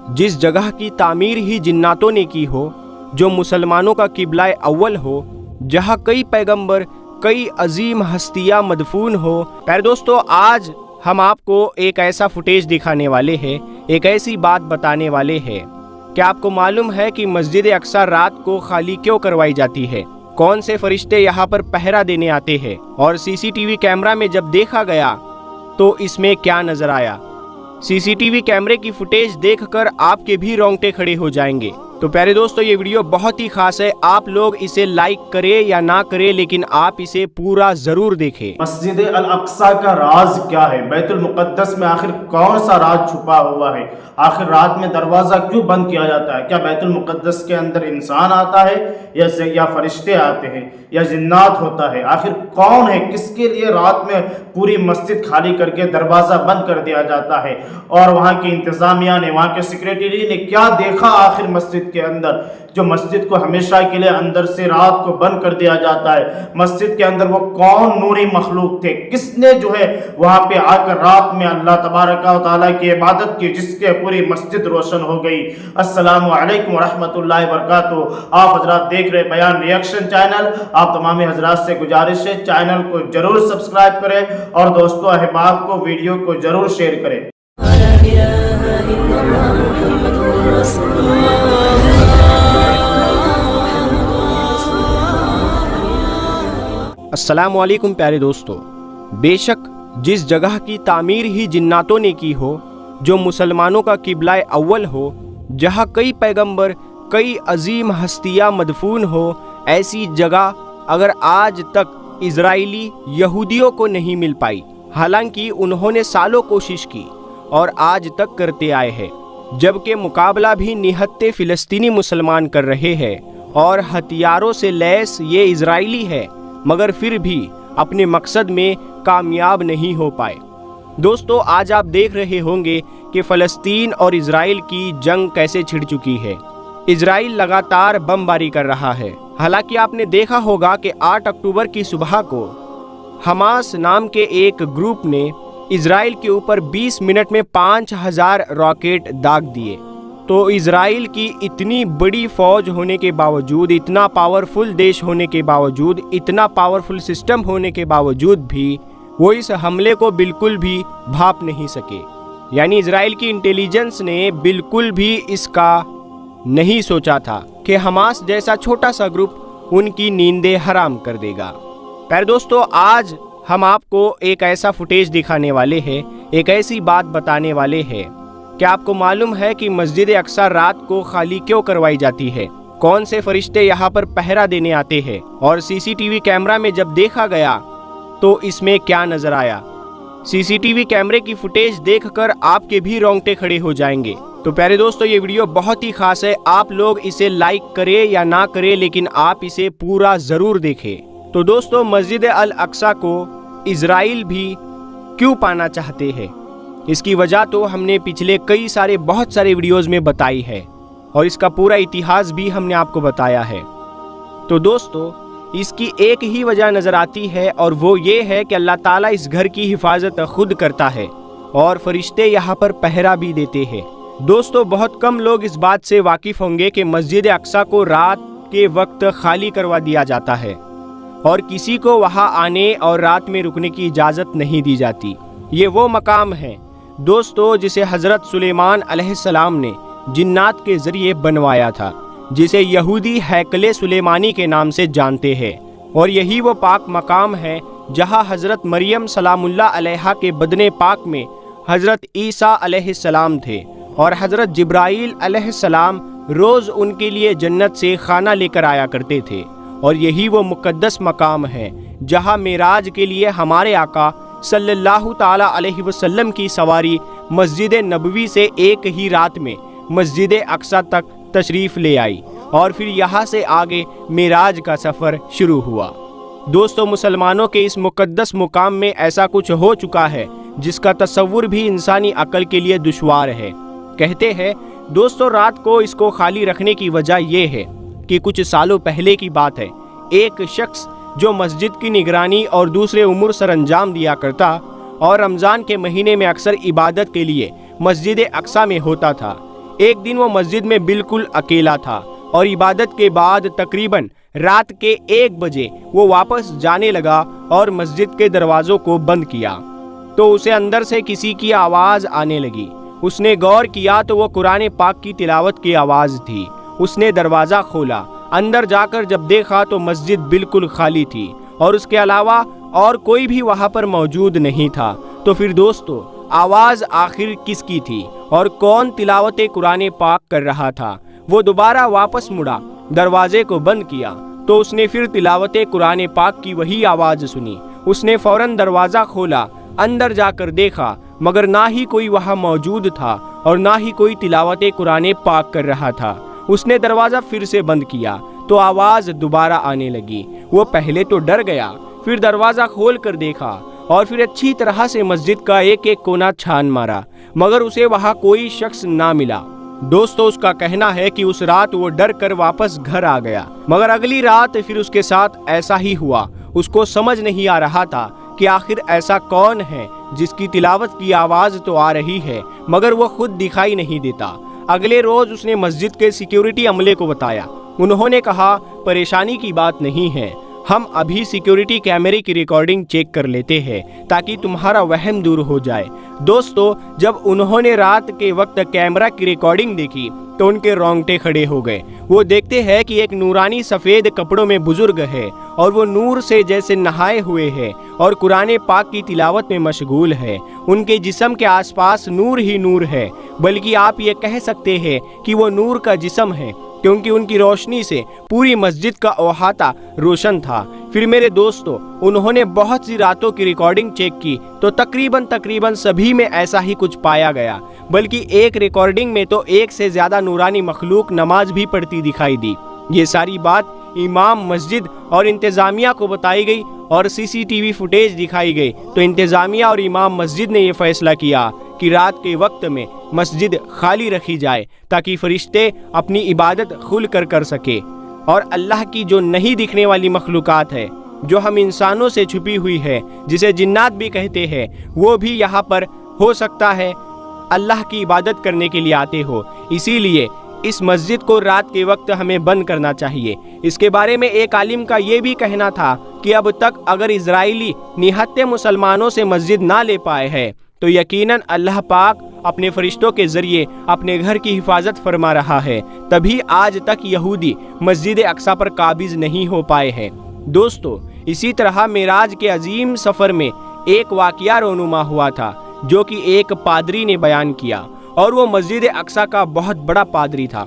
जिस जगह की तामीर ही जिन्नातों ने की हो, जो मुसलमानों का किबला अव्वल हो, जहाँ कई पैगंबर, कई अजीम हस्तियाँ मदफून हो। प्यारे दोस्तों, आज हम आपको एक ऐसा फुटेज दिखाने वाले हैं, एक ऐसी बात बताने वाले हैं। क्या आपको मालूम है कि मस्जिद अक्सा रात को खाली क्यों करवाई जाती है? कौन से फरिश्ते यहाँ पर पहरा देने आते हैं? और सीसीटीवी कैमरा में जब देखा गया तो इसमें क्या नजर आया? सीसीटीवी कैमरे की फुटेज देखकर आपके भी रोंगटे खड़े हो जाएंगे। तो प्यारे दोस्तों, ये वीडियो बहुत ही खास है। आप लोग इसे लाइक करें या ना करें, लेकिन आप इसे पूरा जरूर देखें। मस्जिद अल अक्सा का राज क्या है? बैतुल मुक़द्दस में आखिर कौन सा राज छुपा हुआ है? आखिर रात में दरवाजा क्यों बंद किया जाता है? क्या बैतुल मुक़द्दस के अंदर इंसान आता है या फरिश्ते आते हैं या जिन्नात होता है? आखिर कौन है? किसके लिए रात में पूरी मस्जिद खाली करके दरवाजा बंद कर दिया जाता है? और वहाँ की इंतजामिया ने, वहाँ के सेक्रेटरी ने क्या देखा आखिर मस्जिद के अंदर, जो मस्जिद को हमेशा के लिए अंदर से रात को बंद कर दिया जाता है? मस्जिद के अंदर वो कौन नूरी मखलूक थे? किसने जो है वहां पे आकर रात में अल्लाह तबारक व तआला की इबादत की, जिसके पूरी मस्जिद रोशन हो गई? अस्सलामु अलैकुम व रहमतुल्लाहि व बरकातुहू। आप हजरात देख रहे बयान रिएक्शन चैनल। आप तमाम हजरात से गुजारिश है, चैनल को जरूर सब्सक्राइब करें और दोस्तों अहबाब को वीडियो को जरूर शेयर करें। अस्सलामु अलैकुम प्यारे दोस्तों, बेशक जिस जगह की तामीर ही जिन्नातों ने की हो, जो मुसलमानों का किबला अव्वल हो, जहाँ कई पैगंबर, कई अजीम हस्तियाँ मदफून हो, ऐसी जगह अगर आज तक इजराइली यहूदियों को नहीं मिल पाई। हालांकि उन्होंने सालों कोशिश की और आज तक करते आए हैं, जबकि मुकाबला भी निहत्ते फिलिस्तीनी मुसलमान कर रहे हैं और हथियारों से लैस ये इजराइली है, मगर फिर भी अपने मकसद में कामयाब नहीं हो पाए। दोस्तों, आज आप देख रहे होंगे कि फ़लस्तीन और इजराइल की जंग कैसे छिड़ चुकी है। इजराइल लगातार बमबारी कर रहा है। हालांकि आपने देखा होगा कि 8 अक्टूबर की सुबह को हमास नाम के एक ग्रुप ने इजराइल के ऊपर 20 मिनट में 5000 रॉकेट दाग दिए। तो इजराइल की इतनी बड़ी फौज होने के बावजूद, इतना पावरफुल देश होने के बावजूद, इतना पावरफुल सिस्टम होने के बावजूद भी वो इस हमले को बिल्कुल भी भांप नहीं सके। यानी इजराइल की इंटेलिजेंस ने बिल्कुल भी इसका नहीं सोचा था कि हमास जैसा छोटा सा ग्रुप उनकी नींदें हराम कर देगा। प्यारे दोस्तों, आज हम आपको एक ऐसा फुटेज दिखाने वाले हैं, एक ऐसी बात बताने वाले हैं। क्या आपको मालूम है कि मस्जिद अक्सा रात को खाली क्यों करवाई जाती है? कौन से फरिश्ते यहाँ पर पहरा देने आते हैं? और सीसीटीवी कैमरा में जब देखा गया तो इसमें क्या नजर आया? सीसीटीवी कैमरे की फुटेज देखकर आपके भी रोंगटे खड़े हो जाएंगे। तो प्यारे दोस्तों, ये वीडियो बहुत ही खास है। आप लोग इसे लाइक करें या ना करें, लेकिन आप इसे पूरा जरूर देखें। तो दोस्तों, मस्जिद अल अक्सा को इजराइल भी क्यों पाना चाहते हैं, इसकी वजह तो हमने पिछले बहुत सारे वीडियोस में बताई है और इसका पूरा इतिहास भी हमने आपको बताया है। तो दोस्तों, इसकी एक ही वजह नज़र आती है और वो ये है कि अल्लाह ताला इस घर की हिफाजत खुद करता है और फरिश्ते यहाँ पर पहरा भी देते हैं। दोस्तों, बहुत कम लोग इस बात से वाकिफ़ होंगे कि मस्जिद अक्सा को रात के वक्त खाली करवा दिया जाता है और किसी को वहाँ आने और रात में रुकने की इजाज़त नहीं दी जाती। ये वो मकाम है दोस्तों जिसे हज़रत सुलेमान अलैहिस्सलाम ने जिन्नात के ज़रिए बनवाया था, जिसे यहूदी हैकले सुलेमानी के नाम से जानते हैं। और यही वो पाक मकाम है जहाँ हज़रत मरियम सलामुल्लाह अलैहा के बदने पाक में हज़रत ईसा अलैहिस्सलाम थे और हज़रत जिब्राईल अलैहिस्सलाम रोज़ उनके लिए जन्नत से खाना लेकर आया करते थे। और यही वो मुक़द्दस मकाम है जहाँ मेराज के लिए हमारे आका सल्लल्लाहु ताला अलैहि वसल्लम की सवारी मस्जिद नबवी से एक ही रात में मस्जिद अक्सा तक तशरीफ़ ले आई और फिर यहाँ से आगे मेराज का सफ़र शुरू हुआ। दोस्तों, मुसलमानों के इस मुक़द्दस मुकाम में ऐसा कुछ हो चुका है जिसका तसव्वुर भी इंसानी अक्ल के लिए दुश्वार है। कहते हैं दोस्तों, रात को इसको खाली रखने की वजह यह है कि कुछ सालों पहले की बात है, एक शख्स जो मस्जिद की निगरानी और दूसरे उमूर सर अंजाम दिया करता और रमज़ान के महीने में अक्सर इबादत के लिए मस्जिद अक्सा में होता था, ایک دن وہ مسجد میں بالکل اکیلا تھا اور عبادت کے بعد تقریباً رات کے 1 بجے وہ واپس جانے لگا اور مسجد کے دروازوں کو بند کیا تو اسے اندر سے کسی کی آواز آنے لگی۔ اس نے غور کیا تو وہ قرآن پاک کی تلاوت کی آواز تھی۔ اس نے دروازہ کھولا، اندر جا کر جب دیکھا تو مسجد بالکل خالی تھی اور اس کے علاوہ اور کوئی بھی وہاں پر موجود نہیں تھا۔ تو پھر دوستو، آواز آخر کس کی تھی اور کون تلاوت قرآن پاک کر رہا تھا؟ وہ دوبارہ واپس مڑا، دروازے کو بند کیا تو اس نے پھر تلاوت قرآن پاک کی وہی آواز سنی۔ اس نے فوراً دروازہ کھولا، اندر جا کر دیکھا، مگر نہ ہی کوئی وہاں موجود تھا اور نہ ہی کوئی تلاوت قرآن پاک کر رہا تھا۔ اس نے دروازہ پھر سے بند کیا تو آواز دوبارہ آنے لگی۔ وہ پہلے تو ڈر گیا، پھر دروازہ کھول کر دیکھا اور پھر اچھی طرح سے مسجد کا ایک ایک کونا چھان مارا، مگر اسے وہاں کوئی شخص نہ ملا۔ دوستو، اس کا کہنا ہے کہ اس رات وہ ڈر کر واپس گھر آ گیا، مگر اگلی رات پھر اس کے ساتھ ایسا ہی ہوا۔ اس کو سمجھ نہیں آ رہا تھا کہ آخر ایسا کون ہے جس کی تلاوت کی آواز تو آ رہی ہے مگر وہ خود دکھائی نہیں دیتا۔ اگلے روز اس نے مسجد کے سیکیورٹی عملے کو بتایا۔ انہوں نے کہا، پریشانی کی بات نہیں ہے، ہم ابھی سیکیورٹی کیمرے کی ریکارڈنگ چیک کر لیتے ہیں تاکہ تمہارا وہم دور ہو جائے۔ دوستو، جب انہوں نے رات کے وقت کیمرہ کی ریکارڈنگ دیکھی تو ان کے رونگٹے کھڑے ہو گئے۔ وہ دیکھتے ہیں کہ ایک نورانی سفید کپڑوں میں بزرگ ہے اور وہ نور سے جیسے نہائے ہوئے ہے اور قرآن پاک کی تلاوت میں مشغول ہے۔ ان کے جسم کے آس پاس نور ہی نور ہے، بلکہ آپ یہ کہہ سکتے ہیں کہ وہ نور کا جسم ہے، کیونکہ ان کی روشنی سے پوری مسجد کا احاطہ روشن تھا۔ پھر میرے دوستو، انہوں نے بہت سی راتوں کی ریکارڈنگ چیک کی تو تقریباً سبھی میں ایسا ہی کچھ پایا گیا، بلکہ ایک ریکارڈنگ میں تو 1 سے زیادہ نورانی مخلوق نماز بھی پڑھتی دکھائی دی۔ یہ ساری بات امام مسجد اور انتظامیہ کو بتائی گئی اور CCTV فوٹیج دکھائی گئی تو انتظامیہ اور امام مسجد نے یہ فیصلہ کیا کہ رات کے وقت میں مسجد خالی رکھی جائے تاکہ فرشتے اپنی عبادت کھل کر سکے، اور اللہ کی جو نہیں دکھنے والی مخلوقات ہے، جو ہم انسانوں سے چھپی ہوئی ہے، جسے جنات بھی کہتے ہیں، وہ بھی یہاں پر ہو سکتا ہے اللہ کی عبادت کرنے کے لیے آتے ہو۔ اسی لیے اس مسجد کو رات کے وقت ہمیں بند کرنا چاہیے۔ اس کے بارے میں ایک عالم کا یہ بھی کہنا تھا کہ اب تک اگر اسرائیلی نہتے مسلمانوں سے مسجد نہ لے پائے ہیں تو یقیناً اللہ پاک اپنے فرشتوں کے ذریعے اپنے گھر کی حفاظت فرما رہا ہے، تبھی آج تک یہودی مسجد اقصی پر قابض نہیں ہو پائے ہیں۔ دوستو، اسی طرح معراج کے عظیم سفر میں ایک واقعہ رونما ہوا تھا جو کہ ایک پادری نے بیان کیا، اور وہ مسجد اقصی کا بہت بڑا پادری تھا۔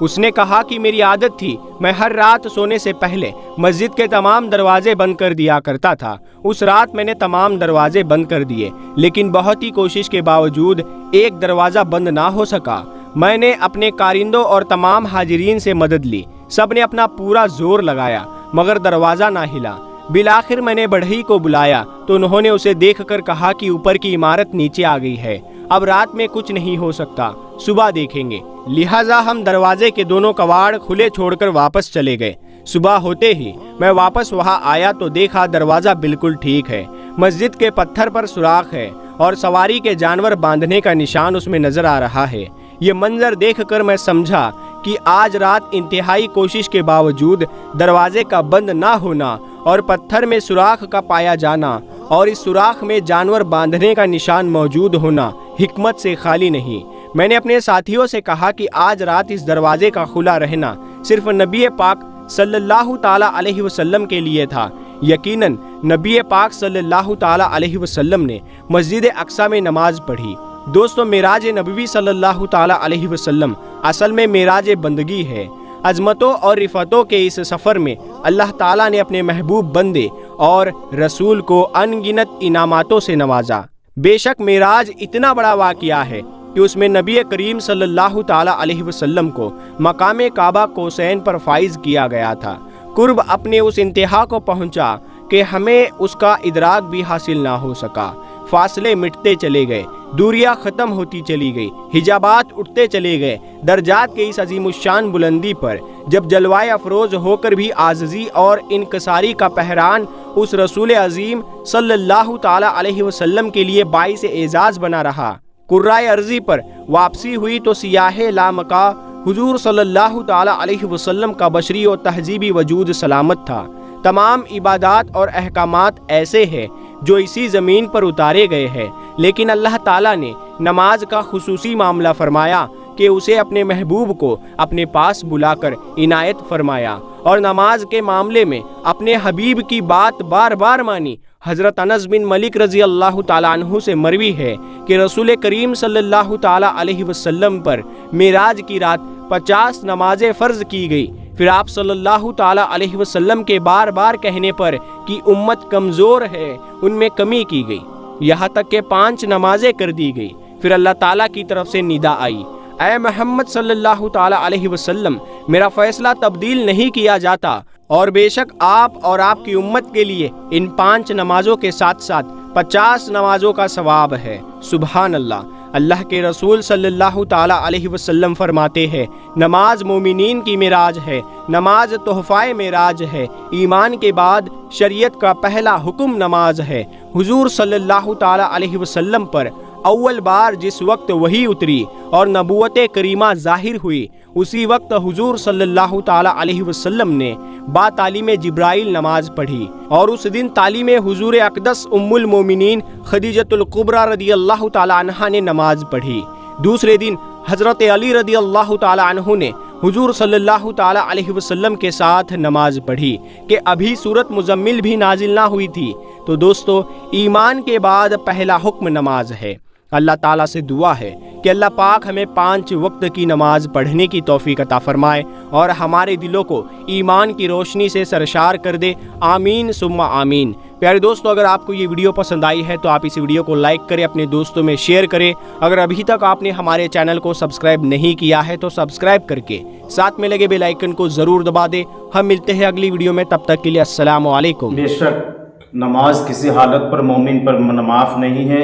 اس نے کہا کہ میری عادت تھی، میں ہر رات سونے سے پہلے مسجد کے تمام دروازے بند کر دیا کرتا تھا۔ اس رات میں نے تمام دروازے بند کر دیے، لیکن بہت ہی کوشش کے باوجود ایک دروازہ بند نہ ہو سکا۔ میں نے اپنے کارندوں اور تمام حاضرین سے مدد لی، سب نے اپنا پورا زور لگایا مگر دروازہ نہ ہلا۔ بالآخر میں نے بڑھئی کو بلایا تو انہوں نے اسے دیکھ کر کہا کہ اوپر کی عمارت نیچے آ گئی ہے، اب رات میں کچھ نہیں ہو سکتا، صبح دیکھیں گے۔ لہٰذا ہم دروازے کے دونوں کواڑ کھلے چھوڑ کر واپس چلے گئے۔ صبح ہوتے ہی میں واپس وہاں آیا تو دیکھا دروازہ بالکل ٹھیک ہے، مسجد کے پتھر پر سوراخ ہے اور سواری کے جانور باندھنے کا نشان اس میں نظر آ رہا ہے۔ یہ منظر دیکھ کر میں سمجھا کہ آج رات انتہائی کوشش کے باوجود دروازے کا بند نہ ہونا اور پتھر میں سوراخ کا پایا جانا اور اس سوراخ میں جانور باندھنے کا نشان موجود ہونا حکمت سے خالی نہیں۔ میں نے اپنے ساتھیوں سے کہا کہ آج رات اس دروازے کا کھلا رہنا صرف نبی پاک صلی اللہ تعالیٰ علیہ وسلم کے لیے تھا۔ یقیناً نبی پاک صلی اللہ تعالیٰ علیہ وسلم نے مسجد اقصی میں نماز پڑھی۔ دوستو، معراج نبوی صلی اللہ تعالیٰ علیہ وسلم اصل میں معراج بندگی ہے۔ عظمتوں اور رفتوں کے اس سفر میں اللہ تعالیٰ نے اپنے محبوب بندے اور رسول کو ان گنت انعاماتوں سے نوازا۔ بے شک معراج اتنا بڑا واقعہ ہے کہ اس میں نبی کریم صلی اللہ تعالیٰ علیہ وسلم کو مقام کعبہ قوسین پر فائز کیا گیا تھا۔ قرب اپنے اس انتہا کو پہنچا کہ ہمیں اس کا ادراک بھی حاصل نہ ہو سکا۔ فاصلے مٹتے چلے گئے، دوریاں ختم ہوتی چلی گئی، حجابات اٹھتے چلے گئے۔ درجات کے اس عظیم الشان بلندی پر جب جلوائے افروز ہو کر بھی عاجزی اور انکساری کا پہران اس رسول عظیم صلی اللہ تعالیٰ علیہ وسلم کے لیے باعث اعزاز بنا رہا، कुर्राए अर्जी पर वापसी हुई तो सियाह लामका हुजूर सल्लल्लाहु ताला अलैहि वसल्लम का बशरी और तहजीबी वजूद सलामत था। तमाम इबादात और अहकामात ऐसे हैं जो इसी ज़मीन पर उतारे गए हैं, लेकिन अल्लाह ताला ने नमाज का खुसूसी मामला फरमाया कि उसे अपने महबूब को अपने पास बुलाकर इनायत फरमाया और नमाज के मामले में अपने हबीब की बात बार बार मानी। हज़रत अनस बिन मलिक रज़ी अल्लाह ताला अन्हु से मरवी है कि रसूल करीम सल्लल्लाहु ताला अलैहि वसल्लम पर मेराज की रात 50 नमाजें फ़र्ज़ की गई। फिर आप सल्लल्लाहु ताला अलैहि वसल्लम के बार बार कहने पर कि उम्मत कमज़ोर है उनमें कमी की गई, यहाँ तक कि 5 नमाजें कर दी गई। फिर अल्लाह ताला की तरफ से निदा आई, ऐ मोहम्मद सल्लल्लाहु ताला अलैहि वसल्लम, मेरा फ़ैसला तब्दील नहीं किया जाता और बेशक आप और आपकी उम्मत के लिए इन 5 नमाजों के साथ साथ 50 नमाजों का सवाब है। सुबहान अल्लाह। अल्लाह के रसूल सल्लल्लाहु ताला अलैहि वसल्लम फरमाते हैं, नमाज मोमिनीन की मेराज है, नमाज तोहफ़ाए मेराज है, ईमान के बाद शरीयत का पहला हुक्म नमाज है। हुजूर सल्लल्लाहु ताला अलैहि वसल्लम पर अव्वल बार जिस वक्त वही उतरी और नबूवत करीमा ज़ाहिर हुई, उसी वक्त हुजूर सल्लल्लाहु ताला अलैहि वसल्लम ने बातालीम जिब्राइल नमाज पढ़ी और उस दिन तालीम हुजूर अक़दस उम्मुल मोमिनीन खदीजतुल कुबरा रदी अल्लाह ताला अन्हा ने नमाज पढ़ी। दूसरे दिन हज़रत अली रदी अल्लाह ताला अन्हु ने हुजूर सल्लल्लाहु ताला अलैहि वसल्लम के साथ नमाज पढ़ी कि अभी सूरत मुज़म्मिल भी नाजिल ना हुई थी। तो दोस्तों, ईमान के बाद पहला हुक्म नमाज है। अल्लाह ताला से दुआ है कि अल्लाह पाक हमें 5 वक्त की नमाज पढ़ने की तौफीक अता फरमाए और हमारे दिलों को ईमान की रोशनी से सरशार कर दे। आमीन सुम्मा आमीन। प्यारे दोस्तों, अगर आपको ये वीडियो पसंद आई है तो आप इस वीडियो को लाइक करें, अपने दोस्तों में शेयर करें। अगर अभी तक आपने हमारे चैनल को सब्सक्राइब नहीं किया है तो सब्सक्राइब करके साथ में लगे बेल आइकन को ज़रूर दबा दें। हम मिलते हैं अगली वीडियो में, तब तक के लिए अस्सलामु अलैकुम। बेशक नमाज किसी हालत पर मोमिन पर माफ़ नहीं है।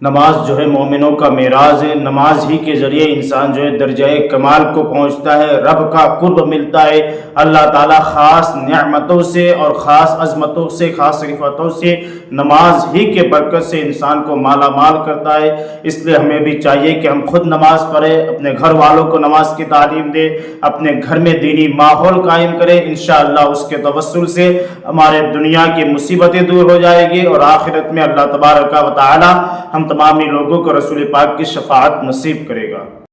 नमाज जो है मोमिनों का मेराज है। नमाज ही के ज़रिए इंसान जो है दर्जाए कमाल को पहुंचता है, रब का कुर्ब मिलता है। अल्लाह ताला ख़ास नेमतों से और ख़ास अज़मतों से, ख़ास सिफ़तों से नमाज ही के बरकत से इंसान को माला माल करता है। इसलिए हमें भी चाहिए कि हम खुद नमाज पढ़ें, अपने घर वालों को नमाज की तालीम दें, अपने घर में दीनी माहौल कायम करें। इंशाअल्लाह उसके तवस्सुल से हमारे दुनिया की मुसीबतें दूर हो जाएगी और आखिरत में अल्लाह तबारक व तआला हम तमामी लोगों को रसूल पाक की शफाअत नसीब करेगा।